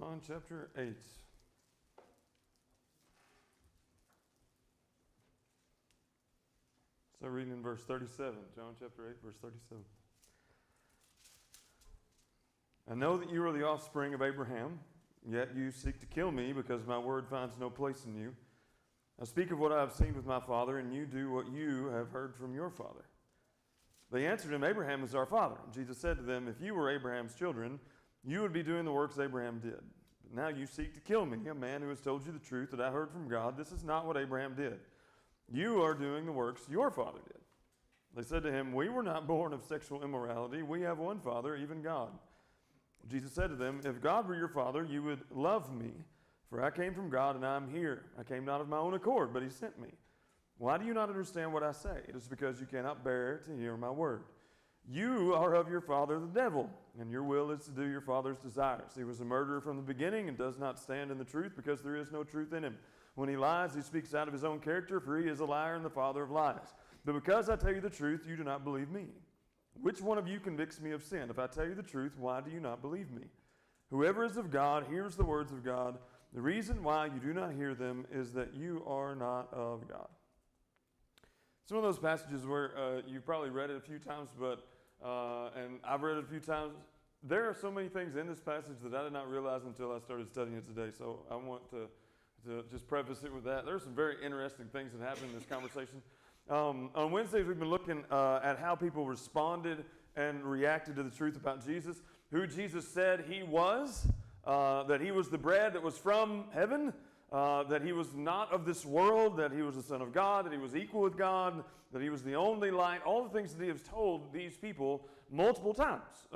John chapter 8. So reading in verse 37, John chapter 8, verse 37. I know that you are the offspring of Abraham, yet you seek to kill me because my word finds no place in you. I speak of what I have seen with my father, and you do what you have heard from your father. They answered him, Abraham is our father. And Jesus said to them, if you were Abraham's children, you would be doing the works Abraham did. But now you seek to kill me, a man who has told you the truth that I heard from God. This is not what Abraham did. You are doing the works your father did. They said to him, we were not born of sexual immorality. We have one Father, even God. Jesus said to them, if God were your father, you would love me, for I came from God and I am here. I came not of my own accord, but he sent me. Why do you not understand what I say? It is because you cannot bear to hear my word. You are of your father the devil, and your will is to do your father's desires. He was a murderer from the beginning and does not stand in the truth because there is no truth in him. When he lies, he speaks out of his own character, for he is a liar and the father of lies. But because I tell you the truth, you do not believe me. Which one of you convicts me of sin? If I tell you the truth, why do you not believe me? Whoever is of God hears the words of God. The reason why you do not hear them is that you are not of God. Some of those passages where you've probably read it a few times, and I've read it a few times. There are so many things in this passage that I did not realize until I started studying it today. So I want to just preface it with that. There are some very interesting things that happen in this conversation. On Wednesdays, we've been looking at how people responded and reacted to the truth about Jesus, who Jesus said he was, that he was the bread that was from heaven, that he was not of this world, that he was the Son of God, that he was equal with God, that he was the only light, all the things that he has told these people multiple times.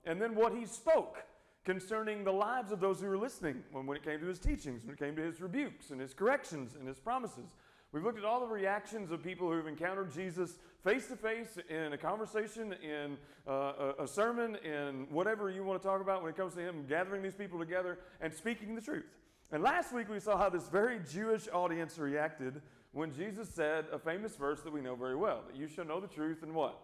And then what he spoke concerning the lives of those who were listening when it came to his teachings, when it came to his rebukes and his corrections and his promises. We've looked at all the reactions of people who've encountered Jesus face to face in a conversation, in a sermon, in whatever you want to talk about when it comes to him gathering these people together and speaking the truth. And last week we saw how this very Jewish audience reacted when Jesus said a famous verse that we know very well, that you shall know the truth and what?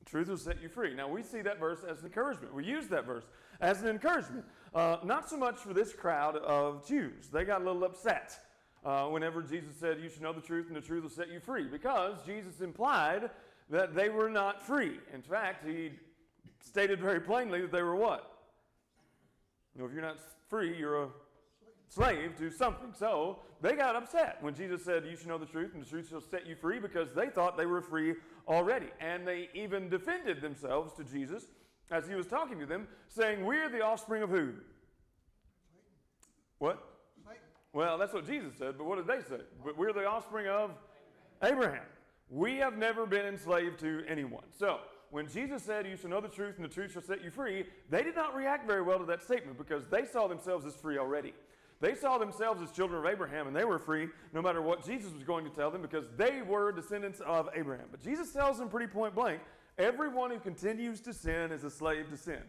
Truth will set you free. Now, we see that verse as an encouragement. We use that verse as an encouragement. Not so much for this crowd of Jews. They got a little upset whenever Jesus said, you should know the truth and the truth will set you free, because Jesus implied that they were not free. In fact, he stated very plainly that they were what? You know, if you're not free, you're a slave to something. So they got upset when Jesus said, you should know the truth and the truth shall set you free, because they thought they were free already. And they even defended themselves to Jesus as he was talking to them, saying, we're the offspring of who? Satan. What? Satan. Well, that's what Jesus said, but what did they say? But we're the offspring of Abraham. We have never been enslaved to anyone. So when Jesus said, you shall know the truth and the truth shall set you free, they did not react very well to that statement, because they saw themselves as free already. They saw themselves as children of Abraham, and they were free no matter what Jesus was going to tell them, because they were descendants of Abraham. But Jesus tells them pretty point blank, everyone who continues to sin is a slave to sin.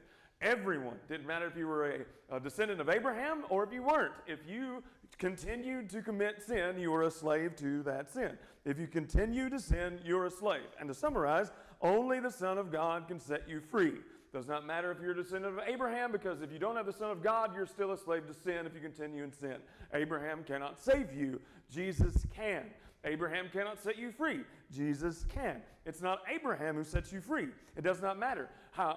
Everyone. Didn't matter if you were a descendant of Abraham or if you weren't. If you continued to commit sin, you were a slave to that sin. If you continue to sin, you're a slave. And to summarize, only the Son of God can set you free. Does not matter if you're a descendant of Abraham, because if you don't have the Son of God, you're still a slave to sin if you continue in sin. Abraham cannot save you. Jesus can. Abraham cannot set you free. Jesus can. It's not Abraham who sets you free. It does not matter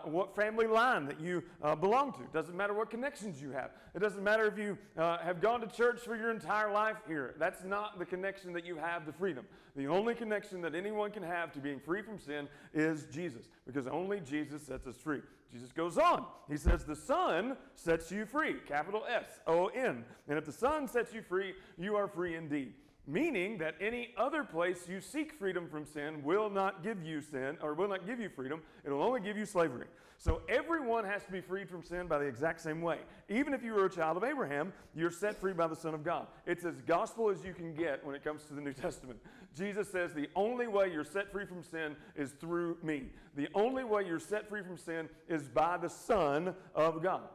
what family line that you belong to. It doesn't matter what connections you have. It doesn't matter if you have gone to church for your entire life here. That's not the connection that you have to freedom. The only connection that anyone can have to being free from sin is Jesus, because only Jesus sets us free. Jesus goes on. He says, the Son sets you free, capital S-O-N. And if the Son sets you free, you are free indeed. Meaning that any other place you seek freedom from sin will not give you sin, or will not give you freedom. It will only give you slavery. So everyone has to be freed from sin by the exact same way. Even if you were a child of Abraham, you're set free by the Son of God. It's as gospel as you can get when it comes to the New Testament. Jesus says the only way you're set free from sin is through me. The only way you're set free from sin is by the Son of God.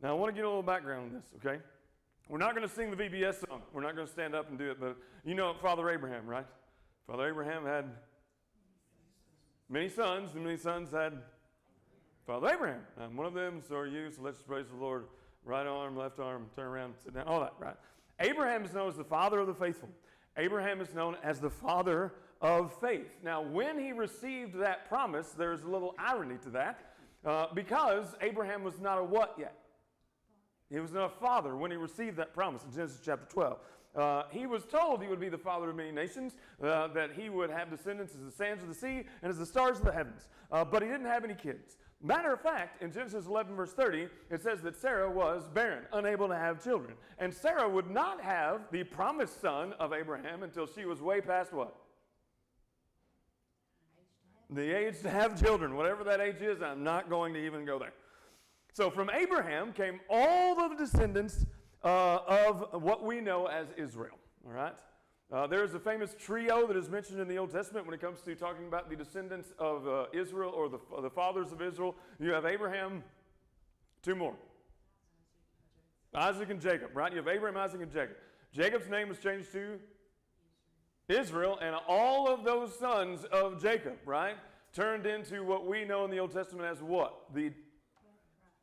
Now I want to get a little background on this, okay? We're not going to sing the VBS song. We're not going to stand up and do it, but you know Father Abraham, right? Father Abraham had many sons, and many sons had Father Abraham. And one of them, so are you, so let's just praise the Lord. Right arm, left arm, turn around, sit down, all that, right? Abraham is known as the father of the faithful. Abraham is known as the father of faith. Now, when he received that promise, there's a little irony to that, because Abraham was not a what yet? He was not a father when he received that promise in Genesis chapter 12. He was told he would be the father of many nations, that he would have descendants as the sands of the sea and as the stars of the heavens. But he didn't have any kids. Matter of fact, in Genesis 11, verse 30, it says that Sarah was barren, unable to have children. And Sarah would not have the promised son of Abraham until she was way past what? The age to have children. Whatever that age is, I'm not going to even go there. So from Abraham came all of the descendants of what we know as Israel. All right? There is a famous trio that is mentioned in the Old Testament when it comes to talking about the descendants of Israel, or the fathers of Israel. You have Abraham, two more. Isaac and Jacob, right? You have Abraham, Isaac, and Jacob. Jacob's name was changed to Israel, and all of those sons of Jacob, right, turned into what we know in the Old Testament as what? The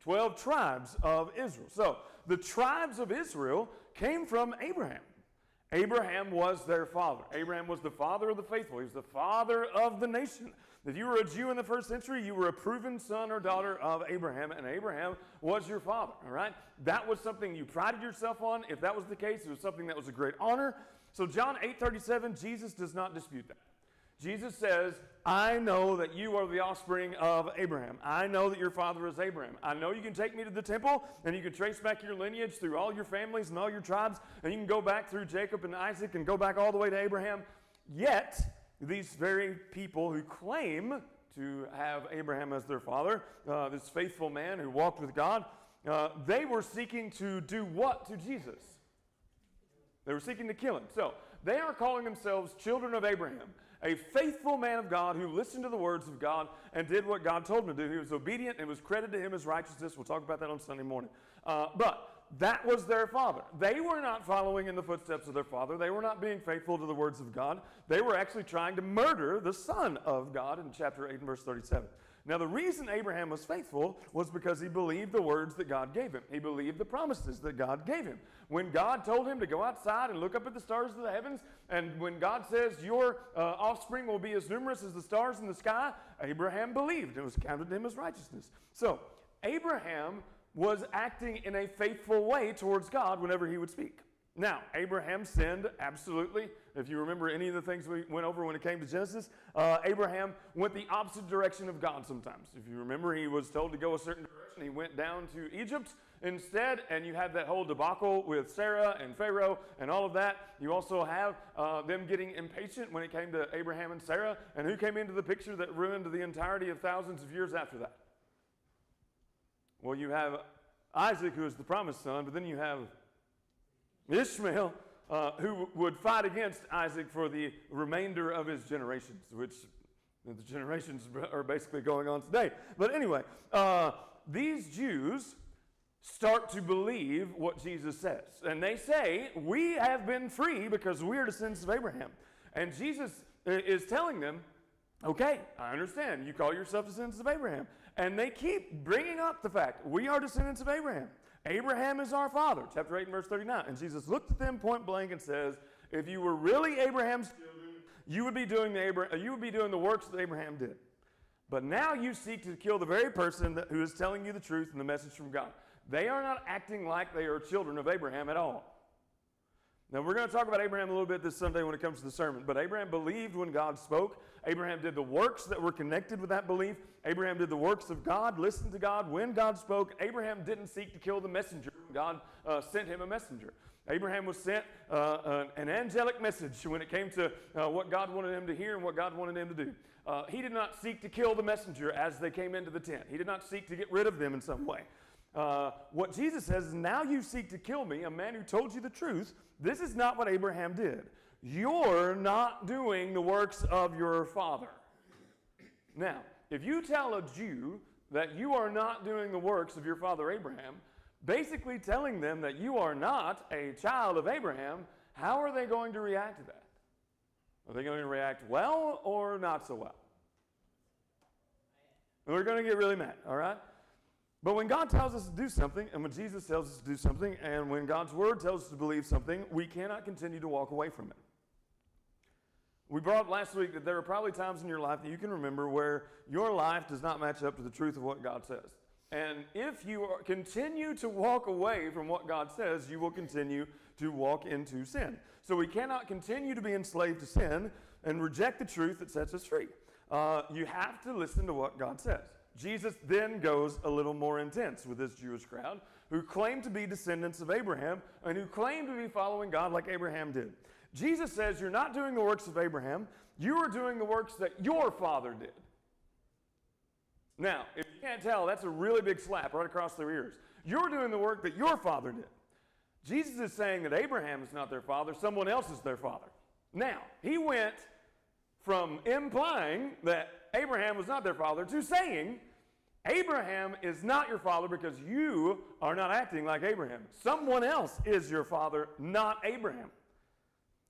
12 tribes of Israel. So the tribes of Israel came from Abraham. Abraham was their father. Abraham was the father of the faithful. He was the father of the nation. If you were a Jew in the first century, you were a proven son or daughter of Abraham, and Abraham was your father, all right? That was something you prided yourself on. If that was the case, it was something that was a great honor. So John 8:37, Jesus does not dispute that. Jesus says, I know that you are the offspring of Abraham. I know that your father is Abraham. I know you can take me to the temple and you can trace back your lineage through all your families and all your tribes, and you can go back through Jacob and Isaac and go back all the way to Abraham. Yet, these very people who claim to have Abraham as their father, this faithful man who walked with God, they were seeking to do what to Jesus? They were seeking to kill him. So, they are calling themselves children of Abraham, a faithful man of God who listened to the words of God and did what God told him to do. He was obedient and was credited to him as righteousness. We'll talk about that on Sunday morning. But that was their father. They were not following in the footsteps of their father. They were not being faithful to the words of God. They were actually trying to murder the Son of God in chapter 8 and verse 37. Now, the reason Abraham was faithful was because he believed the words that God gave him. He believed the promises that God gave him. When God told him to go outside and look up at the stars of the heavens, and when God says your offspring will be as numerous as the stars in the sky, Abraham believed. It was counted to him as righteousness. So, Abraham was acting in a faithful way towards God whenever he would speak. Now, Abraham sinned, absolutely. If you remember any of the things we went over when it came to Genesis, Abraham went the opposite direction of God sometimes. If you remember, he was told to go a certain direction. He went down to Egypt instead, and you had that whole debacle with Sarah and Pharaoh and all of that. You also have them getting impatient when it came to Abraham and Sarah. And who came into the picture that ruined the entirety of thousands of years after that? Well, you have Isaac, who is the promised son, but then you have Ishmael, who would fight against Isaac for the remainder of his generations, which the generations are basically going on today. But anyway, these Jews start to believe what Jesus says. And they say, we have been free because we are descendants of Abraham. And Jesus is telling them, okay, I understand. You call yourself descendants of Abraham. And they keep bringing up the fact, we are descendants of Abraham. Abraham is our father, chapter 8 and verse 39. And Jesus looked at them point blank and says, if you were really Abraham's children, you would be doing the works that Abraham did. But now you seek to kill the very person who is telling you the truth and the message from God. They are not acting like they are children of Abraham at all. Now, we're going to talk about Abraham a little bit this Sunday when it comes to the sermon. But Abraham believed when God spoke. Abraham did the works that were connected with that belief. Abraham did the works of God, listened to God when God spoke. Abraham didn't seek to kill the messenger when God sent him a messenger. Abraham was sent an angelic message when it came to what God wanted him to hear and what God wanted him to do. He did not seek to kill the messenger as they came into the tent. He did not seek to get rid of them in some way. What Jesus says is, now you seek to kill me, a man who told you the truth. This is not what Abraham did. You're not doing the works of your father. Now, if you tell a Jew that you are not doing the works of your father Abraham, basically telling them that you are not a child of Abraham, how are they going to react to that? Are they going to react well or not so well? And we're going to get really mad, all right? But when God tells us to do something, and when Jesus tells us to do something, and when God's word tells us to believe something, we cannot continue to walk away from it. We brought up last week that there are probably times in your life that you can remember where your life does not match up to the truth of what God says. And if you continue to walk away from what God says, you will continue to walk into sin. So we cannot continue to be enslaved to sin and reject the truth that sets us free. You have to listen to what God says. Jesus then goes a little more intense with this Jewish crowd who claim to be descendants of Abraham and who claim to be following God like Abraham did. Jesus says, you're not doing the works of Abraham, you are doing the works that your father did. Now, if you can't tell, that's a really big slap right across their ears. You're doing the work that your father did. Jesus is saying that Abraham is not their father, someone else is their father. Now, he went from implying that Abraham was not their father to saying, Abraham is not your father because you are not acting like Abraham. Someone else is your father, not Abraham.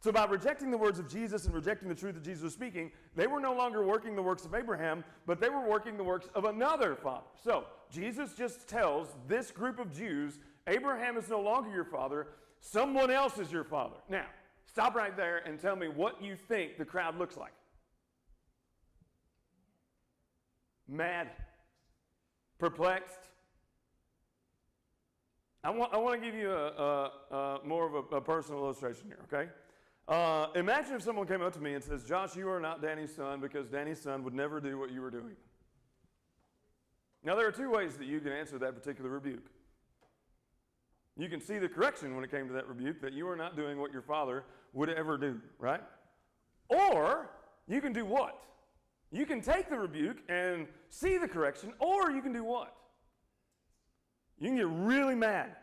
So by rejecting the words of Jesus and rejecting the truth that Jesus was speaking, they were no longer working the works of Abraham, but they were working the works of another father. So Jesus just tells this group of Jews, Abraham is no longer your father, someone else is your father. Now, stop right there and tell me what you think the crowd looks like. Mad, perplexed. I want to give you more of a personal illustration here, okay? Imagine if someone came up to me and says, Josh, you are not Danny's son because Danny's son would never do what you were doing. Now, there are two ways that you can answer that particular rebuke. You can see the correction when it came to that rebuke, that you are not doing what your father would ever do, right? Or you can do what? You can take the rebuke and see the correction, or you can do what? You can get really mad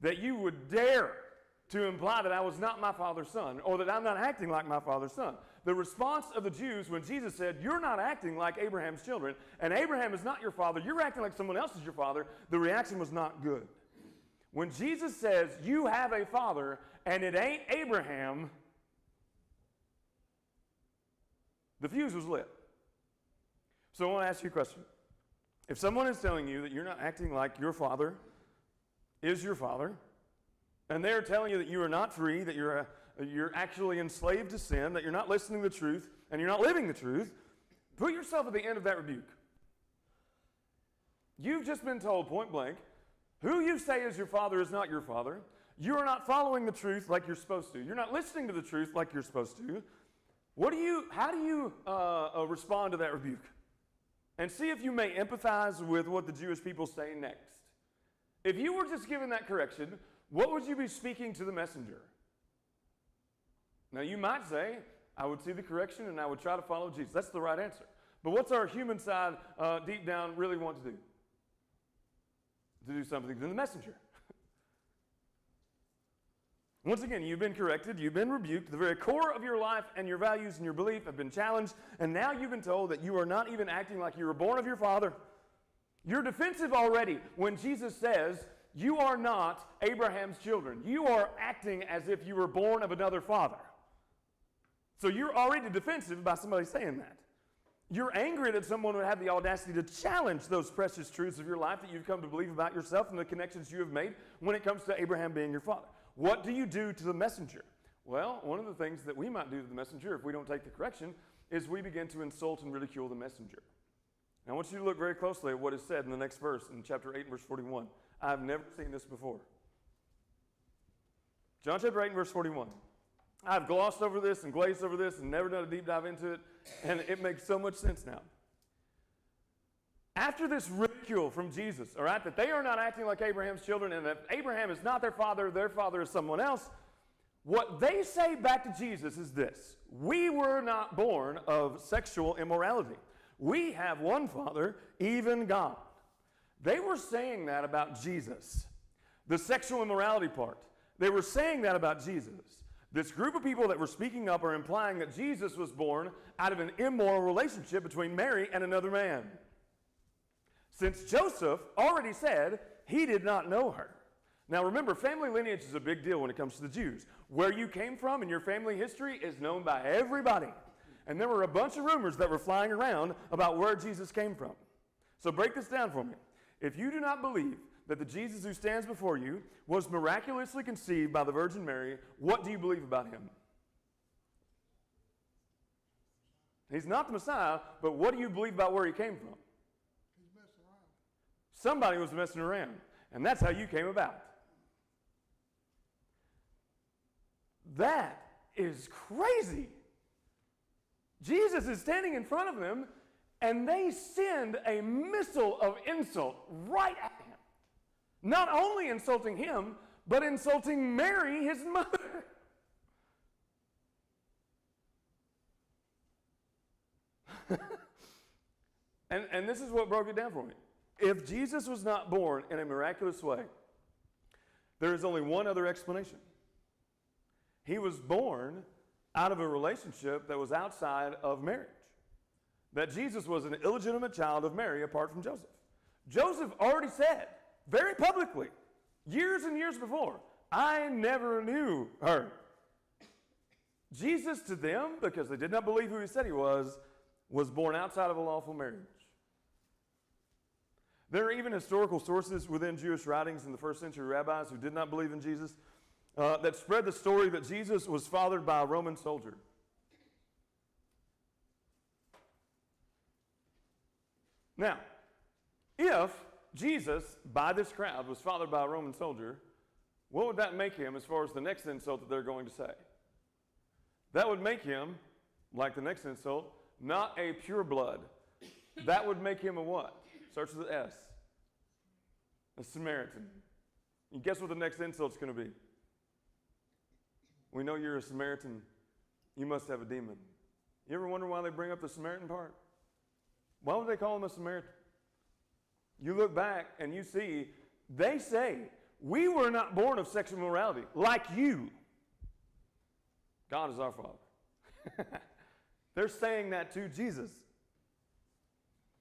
that you would dare to imply that I was not my father's son, or that I'm not acting like my father's son. The response of the Jews when Jesus said, you're not acting like Abraham's children, and Abraham is not your father, you're acting like someone else is your father, the reaction was not good. When Jesus says, you have a father, and it ain't Abraham, the fuse was lit. So I want to ask you a question. If someone is telling you that you're not acting like your father is your father, and they're telling you that you are not free, that you're actually enslaved to sin, that you're not listening to the truth, and you're not living the truth, put yourself at the end of that rebuke. You've just been told point blank, who you say is your father is not your father. You are not following the truth like you're supposed to. You're not listening to the truth like you're supposed to. How do you respond to that rebuke? And see if you may empathize with what the Jewish people say next. If you were just given that correction, what would you be speaking to the messenger? Now you might say, I would see the correction and I would try to follow Jesus. That's the right answer. But what's our human side deep down really want to do? To do something to the messenger. Once again, you've been corrected, you've been rebuked, the very core of your life and your values and your belief have been challenged, and now you've been told that you are not even acting like you were born of your father. You're defensive already when Jesus says, you are not Abraham's children. You are acting as if you were born of another father. So you're already defensive by somebody saying that. You're angry that someone would have the audacity to challenge those precious truths of your life that you've come to believe about yourself and the connections you have made when it comes to Abraham being your father. What do you do to the messenger? Well, one of the things that we might do to the messenger if we don't take the correction is we begin to insult and ridicule the messenger. Now, I want you to look very closely at what is said in the next verse in chapter 8 and verse 41. I've never seen this before. John chapter 8 and verse 41. I've glossed over this and glazed over this and never done a deep dive into it, and it makes so much sense now. After this ridicule from Jesus, all right, that they are not acting like Abraham's children and that Abraham is not their father is someone else, what they say back to Jesus is this: we were not born of sexual immorality. We have one Father, even God. They were saying that about Jesus, the sexual immorality part. They were saying that about Jesus. This group of people that were speaking up are implying that Jesus was born out of an immoral relationship between Mary and another man. Since Joseph already said he did not know her. Now remember, family lineage is a big deal when it comes to the Jews. Where you came from and your family history is known by everybody. And there were a bunch of rumors that were flying around about where Jesus came from. So break this down for me. If you do not believe that the Jesus who stands before you was miraculously conceived by the Virgin Mary, what do you believe about him? He's not the Messiah, but what do you believe about where he came from? He's messing around. Somebody was messing around, and that's how you came about. That is crazy. Jesus is standing in front of them, and they send a missile of insult right at him. Not only insulting him, but insulting Mary, his mother. And this is what broke it down for me. If Jesus was not born in a miraculous way, there is only one other explanation. He was born out of a relationship that was outside of marriage. That Jesus was an illegitimate child of Mary apart from Joseph. Joseph already said, very publicly, years and years before, I never knew her. Jesus to them, because they did not believe who he said he was born outside of a lawful marriage. There are even historical sources within Jewish writings in the first century rabbis who did not believe in Jesus that spread the story that Jesus was fathered by a Roman soldier. Now, if Jesus, by this crowd, was fathered by a Roman soldier, what would that make him as far as the next insult that they're going to say? That would make him, like the next insult, not a pure blood. That would make him a what? Starts with an S. A Samaritan. And guess what the next insult's going to be? We know you're a Samaritan. You must have a demon. You ever wonder why they bring up the Samaritan part? Why would they call him a Samaritan? You look back and you see, they say, we were not born of sexual morality like you. God is our Father. They're saying that to Jesus.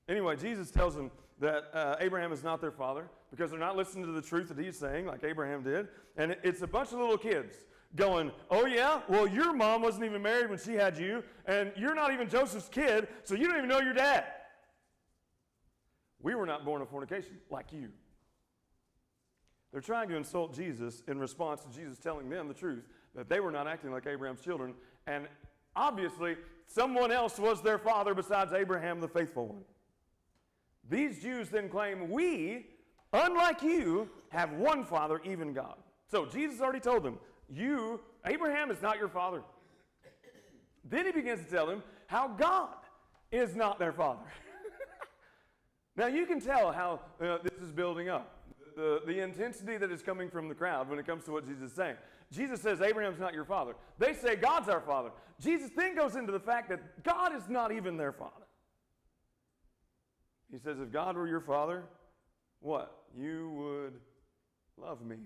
Anyway, Jesus tells them that Abraham is not their father because they're not listening to the truth that he's saying like Abraham did. And it's a bunch of little kids going, oh yeah, well your mom wasn't even married when she had you, and you're not even Joseph's kid, so you don't even know your dad. We were not born of fornication like you. They're trying to insult Jesus in response to Jesus telling them the truth, that they were not acting like Abraham's children, and obviously someone else was their father besides Abraham, the faithful one. These Jews then claim, we, unlike you, have one father, even God. So Jesus already told them, Abraham is not your father. Then he begins to tell them how God is not their father. Now you can tell how this is building up. The intensity that is coming from the crowd when it comes to what Jesus is saying. Jesus says, Abraham's not your father. They say, God's our father. Jesus then goes into the fact that God is not even their father. He says, if God were your father, what? You would love me.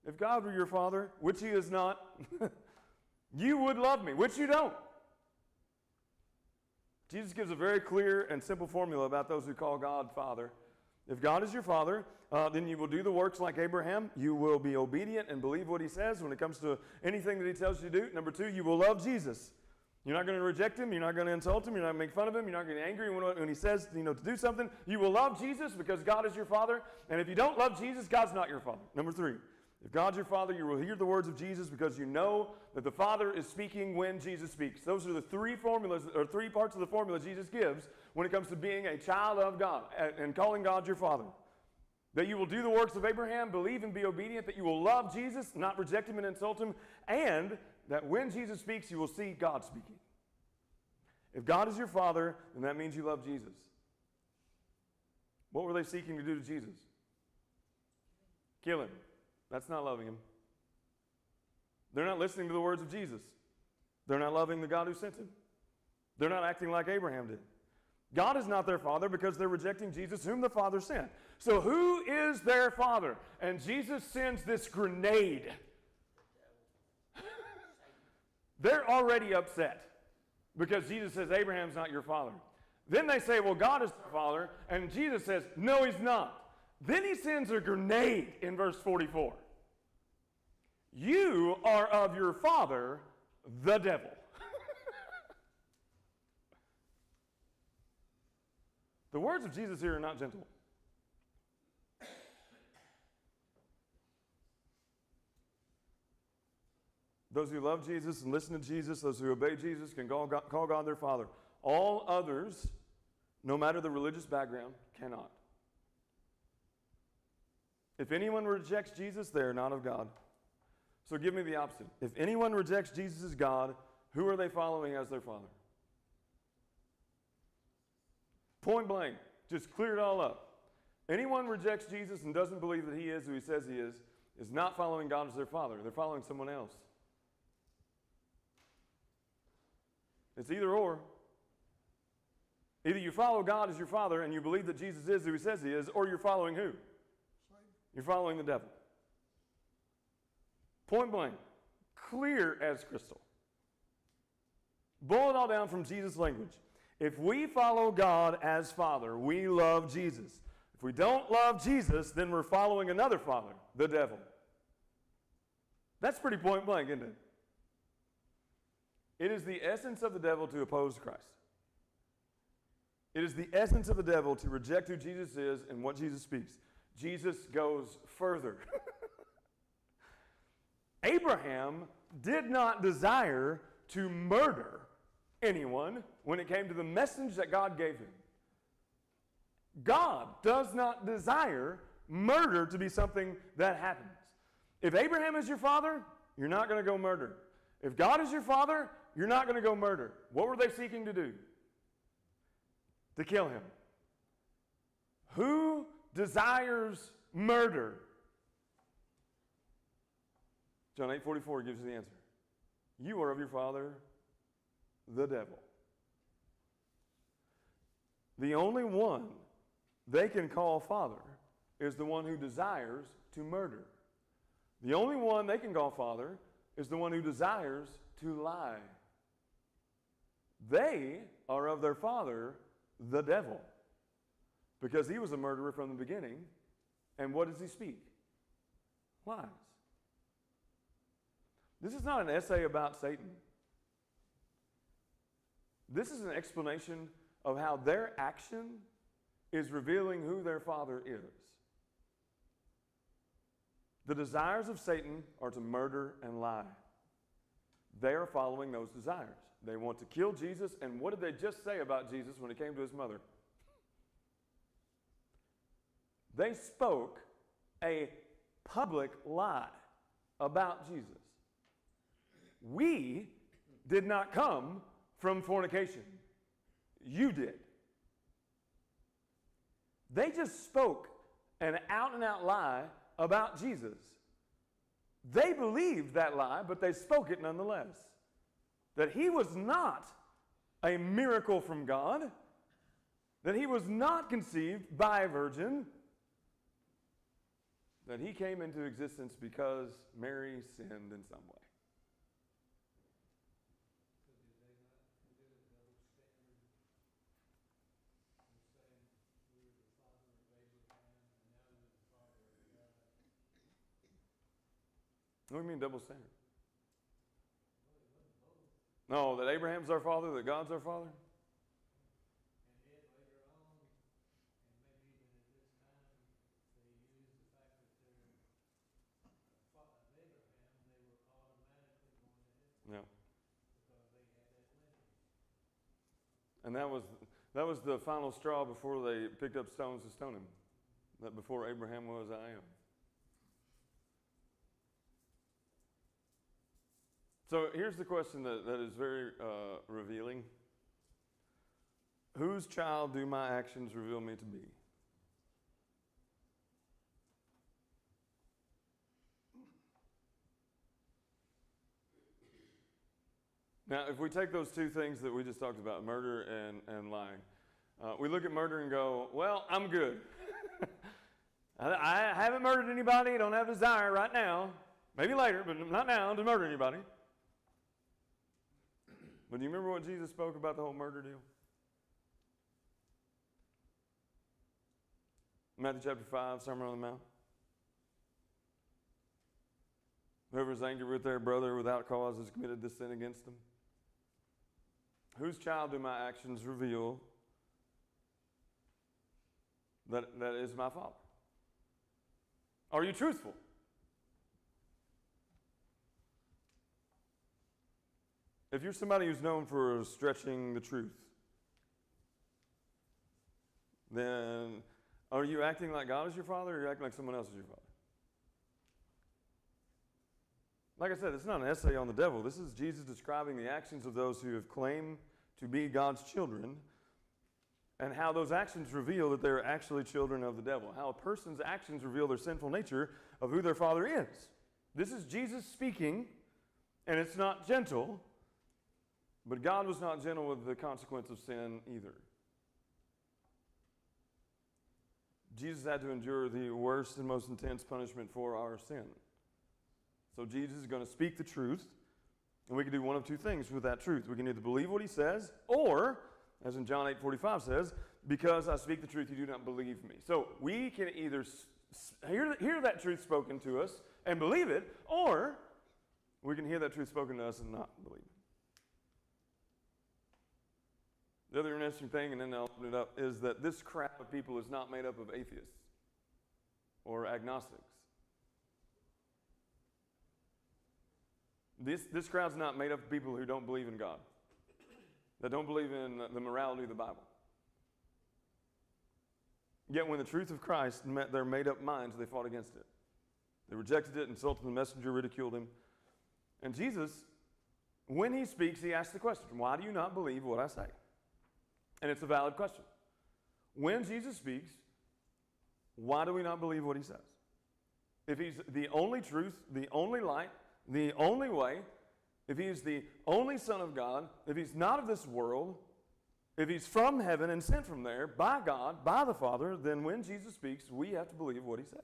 If God were your father, which he is not, you would love me, which you don't. Jesus gives a very clear and simple formula about those who call God Father. If God is your father, then you will do the works like Abraham. You will be obedient and believe what he says when it comes to anything that he tells you to do. Number two, you will love Jesus. You're not going to reject him. You're not going to insult him. You're not going to make fun of him. You're not going to get angry when he says to do something. You will love Jesus because God is your father. And if you don't love Jesus, God's not your father. Number three, if God's your father, you will hear the words of Jesus because you know that the Father is speaking when Jesus speaks. Those are the three formulas, or three parts of the formula Jesus gives when it comes to being a child of God and calling God your Father. That you will do the works of Abraham, believe and be obedient, that you will love Jesus, not reject him and insult him, and that when Jesus speaks, you will see God speaking. If God is your Father, then that means you love Jesus. What were they seeking to do to Jesus? Kill him. That's not loving him. They're not listening to the words of Jesus. They're not loving the God who sent him. They're not acting like Abraham did. God is not their father because they're rejecting Jesus, whom the Father sent. So who is their father? And Jesus sends this grenade. They're already upset because Jesus says, Abraham's not your father. Then they say, well, God is their father. And Jesus says, no, he's not. Then he sends a grenade in verse 44. You are of your father, the devil. The words of Jesus here are not gentle. Those who love Jesus and listen to Jesus, those who obey Jesus, can call God their Father. All others, no matter the religious background, cannot. If anyone rejects Jesus, they are not of God. So give me the opposite. If anyone rejects Jesus as God, who are they following as their Father? Point blank. Just clear it all up. Anyone rejects Jesus and doesn't believe that he is who he says he is not following God as their Father. They're following someone else. It's either or. Either you follow God as your Father and you believe that Jesus is who he says he is, or you're following who? You're following the devil. Point blank. Clear as crystal. Boil it all down from Jesus' language. If we follow God as Father, we love Jesus. If we don't love Jesus, then we're following another father, the devil. That's pretty point blank, isn't it? It is the essence of the devil to oppose Christ. It is the essence of the devil to reject who Jesus is and what Jesus speaks. Jesus goes further. Abraham did not desire to murder anyone when it came to the message that God gave him. God does not desire murder to be something that happens. If Abraham is your father, you're not going to go murder. If God is your father, you're not going to go murder. What were they seeking to do? To kill him. Who desires murder? John 8:44 gives you the answer. You are of your father, the devil. The only one they can call father is the one who desires to murder. The only one they can call father is the one who desires to lie. They are of their father, the devil, because he was a murderer from the beginning. And what does he speak? Lies. This is not an essay about Satan. This is an explanation of how their action is revealing who their father is. The desires of Satan are to murder and lie. They are following those desires. They want to kill Jesus, and what did they just say about Jesus when it came to his mother? They spoke a public lie about Jesus. We did not come from fornication. You did. They just spoke an out-and-out lie about Jesus. They believed that lie, but they spoke it nonetheless. That he was not a miracle from God, that he was not conceived by a virgin, that he came into existence because Mary sinned in some way. What do you mean double standard? No, that Abraham's our father, that God's our father? Yeah. And that was the final straw before they picked up stones to stone him. That before Abraham was, I am. So here's the question that is very revealing. Whose child do my actions reveal me to be? Now, if we take those two things that we just talked about, murder and lying, we look at murder and go, well, I'm good. I haven't murdered anybody. I don't have a desire right now. Maybe later, but not now to murder anybody. But do you remember what Jesus spoke about the whole murder deal? Matthew chapter 5, Sermon on the Mount. Whoever is angry with their brother without cause has committed this sin against them. Whose child do my actions reveal that is my Father? Are you truthful? If you're somebody who's known for stretching the truth, then are you acting like God is your Father, or are you acting like someone else is your Father? Like I said, it's not an essay on the devil. This is Jesus describing the actions of those who have claimed to be God's children, and how those actions reveal that they're actually children of the devil. How a person's actions reveal their sinful nature of who their father is. This is Jesus speaking, and it's not gentle, but God was not gentle with the consequence of sin either. Jesus had to endure the worst and most intense punishment for our sin. So Jesus is going to speak the truth, and we can do one of two things with that truth. We can either believe what he says, or, as in John 8:45 says, because I speak the truth, you do not believe me. So we can either hear that truth spoken to us and believe it, or we can hear that truth spoken to us and not believe it. The other interesting thing, and then I'll open it up, is that this crowd of people is not made up of atheists or agnostics. This crowd's not made up of people who don't believe in God, that don't believe in the morality of the Bible. Yet when the truth of Christ met their made-up minds, they fought against it. They rejected it, insulted the messenger, ridiculed him. And Jesus, when he speaks, he asks the question, why do you not believe what I say? And it's a valid question. When Jesus speaks, why do we not believe what he says? If he's the only truth, the only light, the only way, if he's the only Son of God, if he's not of this world, if he's from heaven and sent from there by God, by the Father, then when Jesus speaks, we have to believe what he says.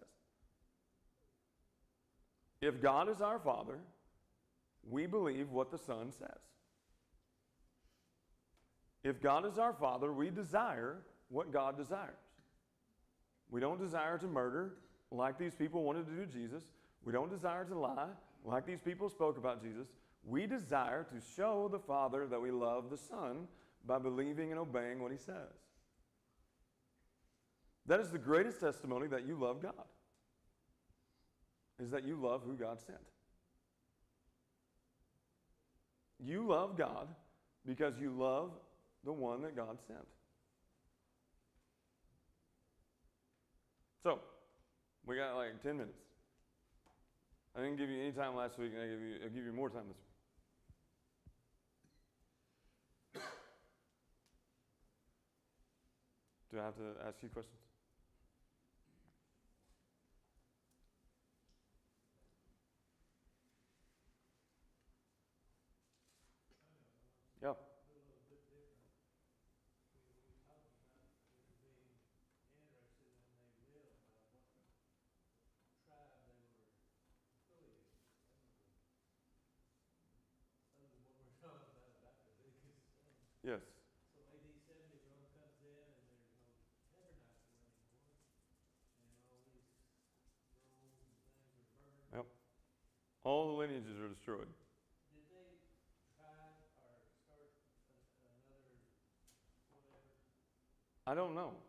If God is our Father, we believe what the Son says. If God is our Father, we desire what God desires. We don't desire to murder like these people wanted to do Jesus. We don't desire to lie like these people spoke about Jesus. We desire to show the Father that we love the Son by believing and obeying what he says. That is the greatest testimony that you love God, is that you love who God sent. You love God because you love the one that God sent. So, we got like 10 minutes. I didn't give you any time last week, and I'll give you more time this week. Do I have to ask you questions? Yeah. Yes. So AD 70, Rome comes in and there's no tabernacle anymore, and all these roads and things are burned. Yep. All the lineages are destroyed. Did they try or start another whatever? I don't know.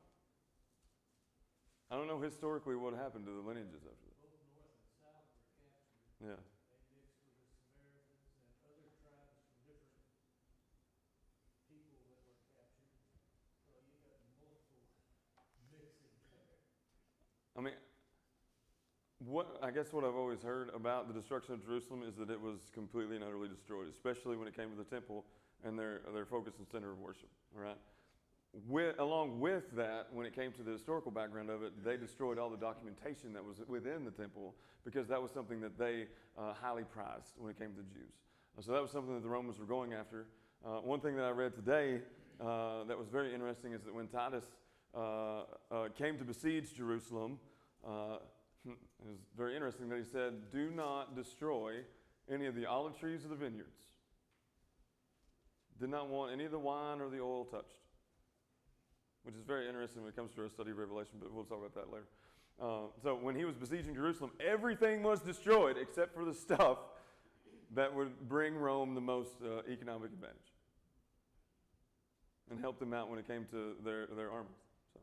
I don't know historically what happened to the lineages after that. Both north and south were captured. Yeah. They mixed with the Samaritans and other tribes from different people that were captured. So you got multiple mixing there. I mean, I guess what I've always heard about the destruction of Jerusalem is that it was completely and utterly destroyed, especially when it came to the temple and their focus and center of worship. All right. Along with that, when it came to the historical background of it, they destroyed all the documentation that was within the temple because that was something that they highly prized when it came to the Jews. So that was something that the Romans were going after. One thing that I read today that was very interesting is that when Titus came to besiege Jerusalem, it was very interesting that he said, do not destroy any of the olive trees or the vineyards. Did not want any of the wine or the oil touched. Which is very interesting when it comes to our study of Revelation, but we'll talk about that later. So when he was besieging Jerusalem, everything was destroyed except for the stuff that would bring Rome the most economic advantage and help them out when it came to their armies. So,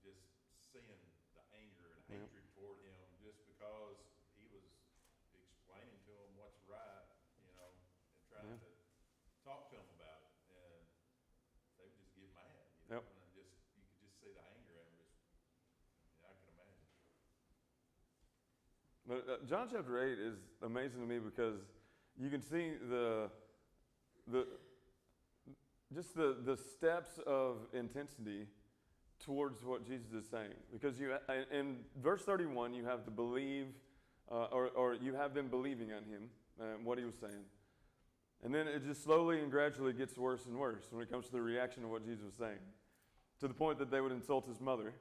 just seeing the anger and Yep. hatred toward him just because he was explaining to them what's right, and trying Yeah. to talk to them about it, and they would just get mad, Yep. and you could just see the anger in them. I can imagine. But John chapter 8 is amazing to me because you can see the just the steps of intensity towards what Jesus is saying. Because in verse 31, you have to believe, or you have them believing on him, what he was saying. And then it just slowly and gradually gets worse and worse when it comes to the reaction of what Jesus was saying, to the point that they would insult his mother.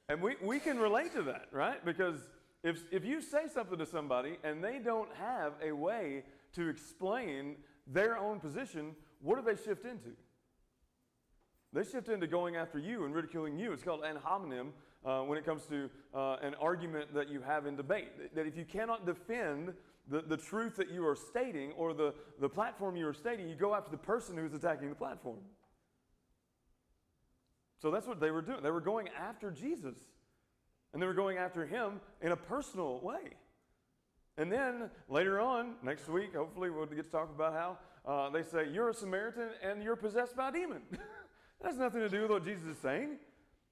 And we can relate to that, right? Because if you say something to somebody and they don't have a way to explain their own position, what do they shift into? They shift into going after you and ridiculing you. It's called ad hominem when it comes to an argument that you have in debate. That if you cannot defend the truth that you are stating or the platform you are stating, you go after the person who's attacking the platform. So that's what they were doing. They were going after Jesus. And they were going after him in a personal way. And then later on, next week, hopefully we'll get to talk about how they say, you're a Samaritan and you're possessed by a demon. That has nothing to do with what Jesus is saying.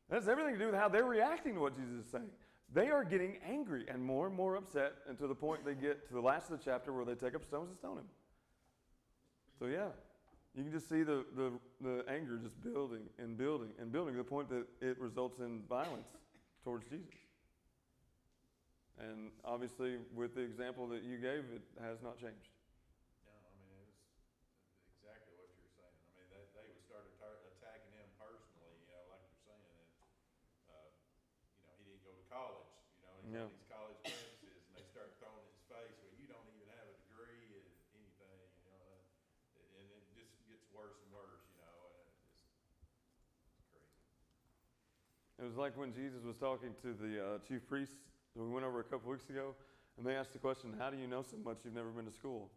That has everything to do with how they're reacting to what Jesus is saying. They are getting angry and more upset, and to the point they get to the last of the chapter where they take up stones and stone him. So yeah, you can just see the anger just building and building and building to the point that it results in violence towards Jesus. And obviously, with the example that you gave, it has not changed. No, I mean, it was exactly what you're saying. I mean, they would start attacking him personally, like you're saying. And, he didn't go to college, he's Yeah. on these college campuses, and they start throwing in his face, well, you don't even have a degree in anything, and it just gets worse and worse, and it's crazy. It was like when Jesus was talking to the chief priests that we went over a couple weeks ago, and they asked the question, how do you know so much you've never been to school?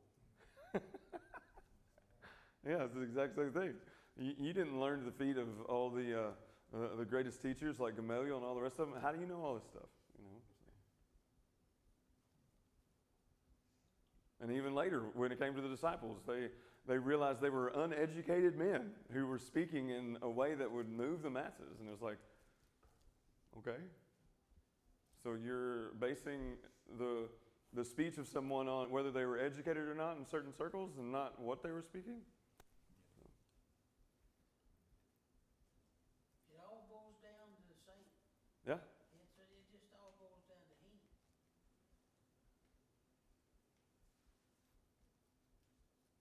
Yeah, it's the exact same thing. You didn't learn to the feet of all the greatest teachers like Gamaliel and all the rest of them. How do you know all this stuff? And even later, when it came to the disciples, they realized they were uneducated men who were speaking in a way that would move the masses. And it was like, okay. So you're basing the speech of someone on whether they were educated or not in certain circles and not what they were speaking? It all boils down to the same. Yeah. It just all boils down to him.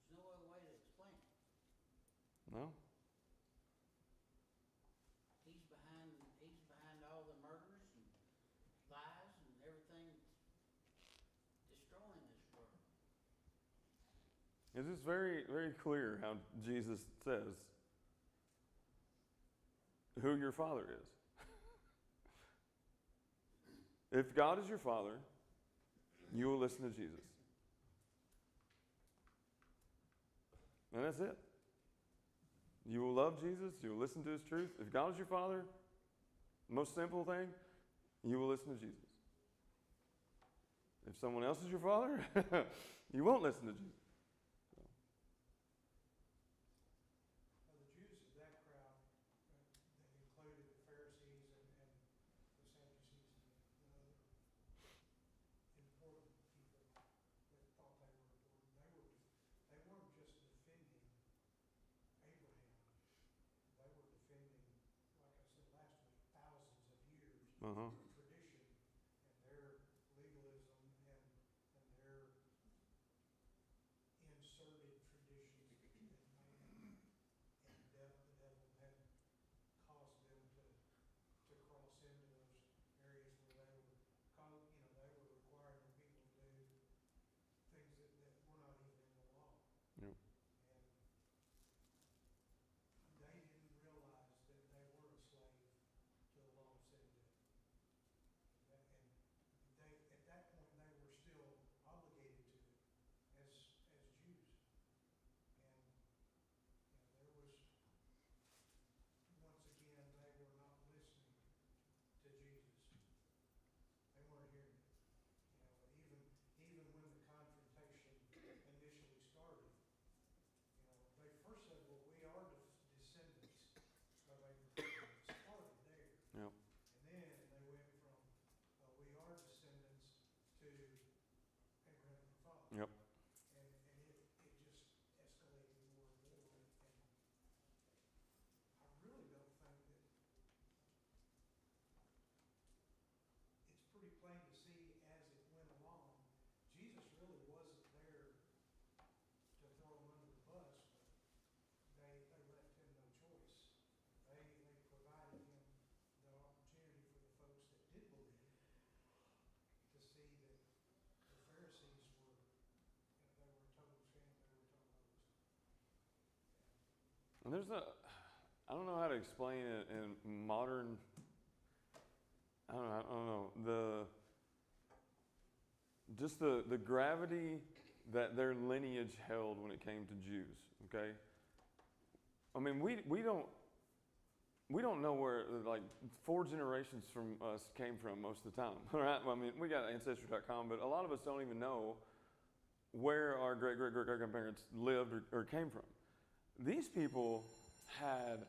There's no other way to explain it. No? He's behind all the murders and lies and everything destroying this world. It's just very, very clear how Jesus says who your Father is. If God is your Father, you will listen to Jesus. And that's it. You will love Jesus. You will listen to his truth. If God is your Father, most simple thing, you will listen to Jesus. If someone else is your father, you won't listen to Jesus. Now, the Jews of that crowd, that included the Pharisees and the Sadducees and the other important people that thought they were important, they weren't just defending Abraham. They were defending, like I said last week, thousands of years Uh-huh. of tradition and their legalism and their inserted traditions that man and the devil had caused them to cross into those areas where they were requiring the people to do things that were not even in the law. Yep. And they didn't realize that they were a slave to the law of sin and death. Yep. And it just escalated more and more, and I really don't think that, it's pretty plain to see as it went along, Jesus really wasn't there to throw him under the bus, but they left him no choice. They provided him the opportunity for the folks that did believe to see that the Pharisees were, they were in total shame, they were total opposed. And I don't know how to explain it in modern, I don't know, just the gravity that their lineage held when it came to Jews, okay? I mean, we don't know where, like, 4 generations from us came from most of the time, all right? Well, I mean, we got Ancestry.com, but a lot of us don't even know where our great-great-great-grandparents lived or came from. These people had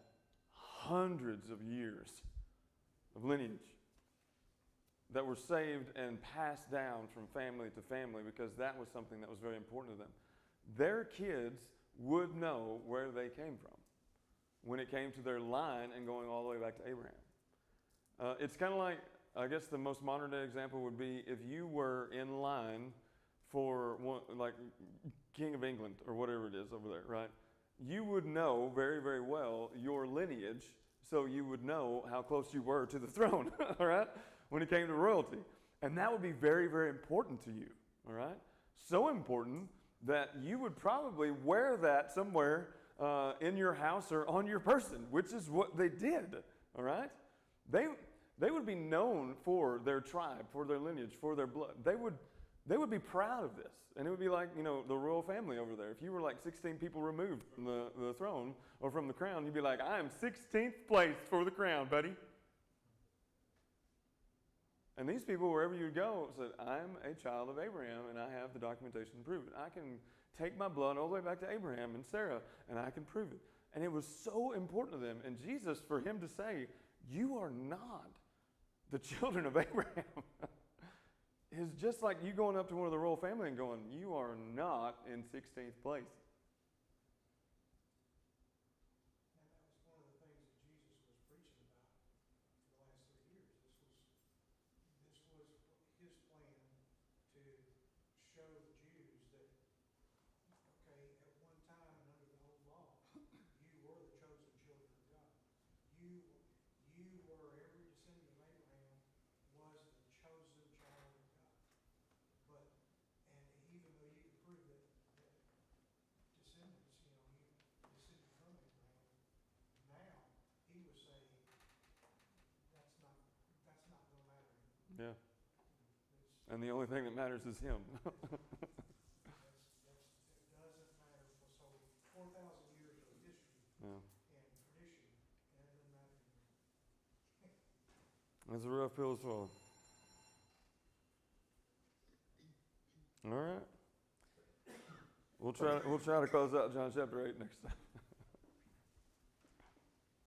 hundreds of years of lineage that were saved and passed down from family to family because that was something that was very important to them. Their kids would know where they came from when it came to their line and going all the way back to Abraham. It's kind of like, I guess the most modern day example would be if you were in line for one, like King of England or whatever it is over there, right? You would know very, very well your lineage, so you would know how close you were to the throne, all right, when it came to royalty. And that would be very, very important to you, all right? So important that you would probably wear that somewhere in your house or on your person, which is what they did, all right? They would be known for their tribe, for their lineage, for their blood. They would be proud of this. And it would be like, you know, the royal family over there. If you were like 16 people removed from the throne or from the crown, you'd be like, I am 16th place for the crown, buddy. And these people, wherever you go, said, I'm a child of Abraham, and I have the documentation to prove it. I can take my blood all the way back to Abraham and Sarah, and I can prove it. And it was so important to them. And Jesus, for him to say, you are not the children of Abraham, is just like you going up to one of the royal family and going, you are not in 16th place. And that was one of the things that Jesus was preaching about for the last 3 years. This was his plan to show the Jews that, okay, at one time and under the old law, you were the chosen children of God. You were, every descendant of Abraham was the chosen child of God. But, and even though you could prove that descendants, you know, you descended from Abraham, now he was saying that's not going to matter anymore. Yeah. It's, And the only thing that matters is him. it doesn't matter. So 4,000 years of history Yeah. and tradition, and it doesn't matter anymore. That's a rough pill to swallow. All right. We'll try to close out John chapter 8 next time.